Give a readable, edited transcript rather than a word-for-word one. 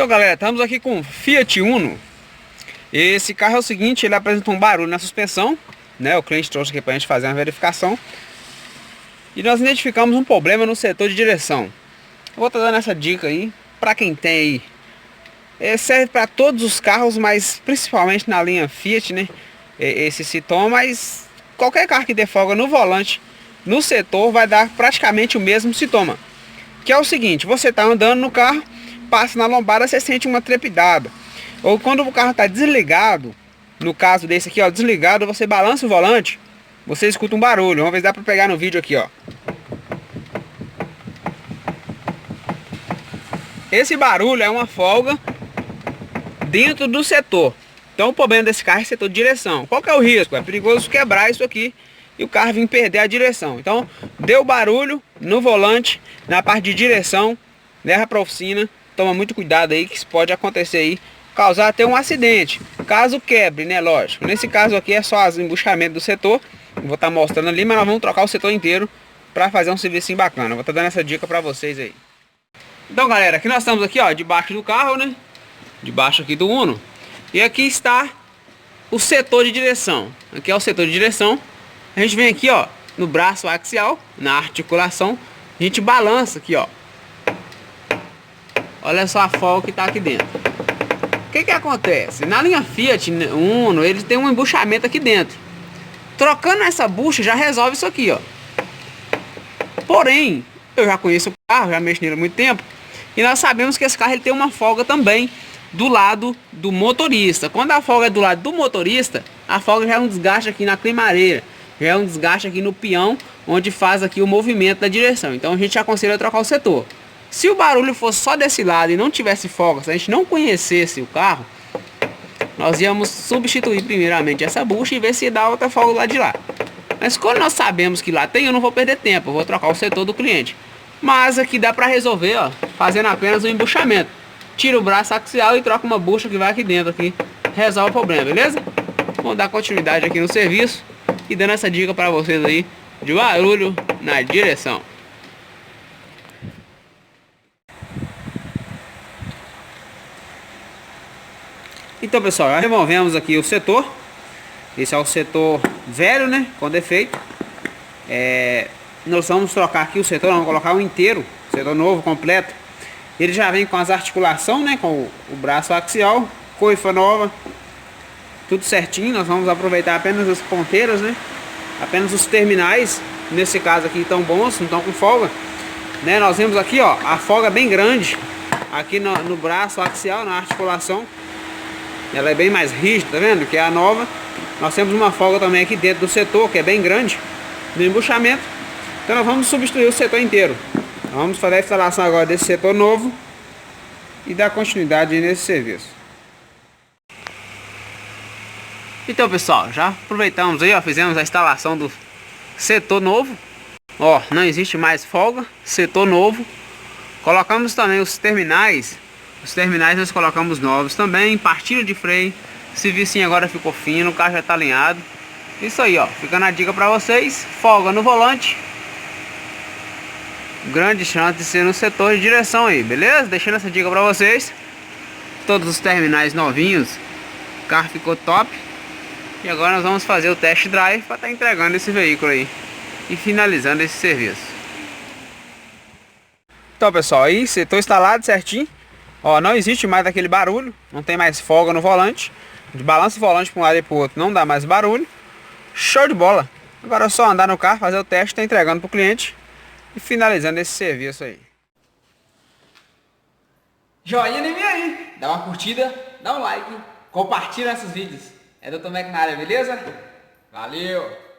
Então galera, estamos aqui com o Fiat Uno. Esse carro é o seguinte, ele apresenta um barulho na suspensão, né? O cliente trouxe aqui para a gente fazer uma verificação. E nós identificamos um problema no setor de direção. Eu vou estar dando essa dica aí, para quem tem aí. Serve para todos os carros, mas principalmente na linha Fiat, né? Esse sintoma, mas qualquer carro que dê folga no volante, no setor, vai dar praticamente o mesmo sintoma. Que é o seguinte, você está andando no carro, passa na lombada, você sente uma trepidada. Ou quando o carro está desligado, no caso desse aqui, ó, desligado, você balança o volante, você escuta um barulho. Vamos ver se dá para pegar no vídeo aqui, ó. Esse barulho é uma folga dentro do setor. Então o problema desse carro é setor de direção. Qual que é o risco? É perigoso quebrar isso aqui e o carro vir perder a direção. Então deu barulho no volante, na parte de direção, leva para a oficina. Toma muito cuidado aí, que isso pode acontecer aí, causar até um acidente, caso quebre, né, lógico. Nesse caso aqui é só o embuchamento do setor. Eu vou estar mostrando ali, mas nós vamos trocar o setor inteiro para fazer um serviço bacana. Eu vou estar dando essa dica para vocês aí. Então galera, aqui nós estamos aqui, ó, debaixo do carro, né, debaixo aqui do Uno. E aqui está o setor de direção. Aqui é o setor de direção. A gente vem aqui, ó, no braço axial, na articulação, a gente balança aqui, ó. Olha só a folga que está aqui dentro. O que acontece? Na linha Fiat Uno, ele tem um embuchamento aqui dentro. Trocando essa bucha já resolve isso aqui, ó. Porém, eu já conheço o carro, já mexo nele há muito tempo, e nós sabemos que esse carro ele tem uma folga também do lado do motorista. Quando a folga é do lado do motorista, a folga já é um desgaste aqui na climareira, já é um desgaste aqui no peão, onde faz aqui o movimento da direção. Então a gente aconselha a trocar o setor. Se o barulho fosse só desse lado e não tivesse folga, se a gente não conhecesse o carro, nós íamos substituir primeiramente essa bucha e ver se dá outra folga lá de lá. Mas quando nós sabemos que lá tem, eu não vou perder tempo, eu vou trocar o setor do cliente. Mas aqui dá para resolver, ó, fazendo apenas um embuchamento. Tira o braço axial e troca uma bucha que vai aqui dentro, aqui resolve o problema, beleza? Vamos dar continuidade aqui no serviço e dando essa dica para vocês aí de barulho na direção. Então pessoal, já removemos aqui o setor. Esse é o setor velho, né, com defeito. Nós vamos trocar aqui o setor, vamos colocar o inteiro, setor novo, completo. Ele já vem com as articulações, né, com o braço axial, coifa nova, tudo certinho. Nós vamos aproveitar apenas as ponteiras, né, apenas os terminais, nesse caso aqui estão bons, não estão com folga, né. Nós vemos aqui, ó, a folga bem grande aqui no braço axial, na articulação. Ela é bem mais rígida, tá vendo? Que é a nova. Nós temos uma folga também aqui dentro do setor, que é bem grande, no embuchamento. Então nós vamos substituir o setor inteiro. Vamos fazer a instalação agora desse setor novo e dar continuidade nesse serviço. Então pessoal, já aproveitamos aí, ó, fizemos a instalação do setor novo. Ó, não existe mais folga, setor novo. Colocamos também os terminais. Os terminais nós colocamos novos também, partilha de freio. O serviço agora ficou fino, o carro já está alinhado. Isso aí, ó, ficando a dica para vocês. Folga no volante, grande chance de ser no setor de direção aí, beleza? Deixando essa dica para vocês. Todos os terminais novinhos, o carro ficou top. E agora nós vamos fazer o test drive para estar entregando esse veículo aí e finalizando esse serviço. Então pessoal, aí setor instalado certinho. Ó, não existe mais aquele barulho, não tem mais folga no volante. De balança o volante para um lado e para o outro, não dá mais barulho. Show de bola! Agora é só andar no carro, fazer o teste, tá entregando para o cliente e finalizando esse serviço aí. Joinha em mim aí, dá uma curtida, dá um like, compartilha nossos vídeos. É Dr. Mac na área, beleza? Valeu!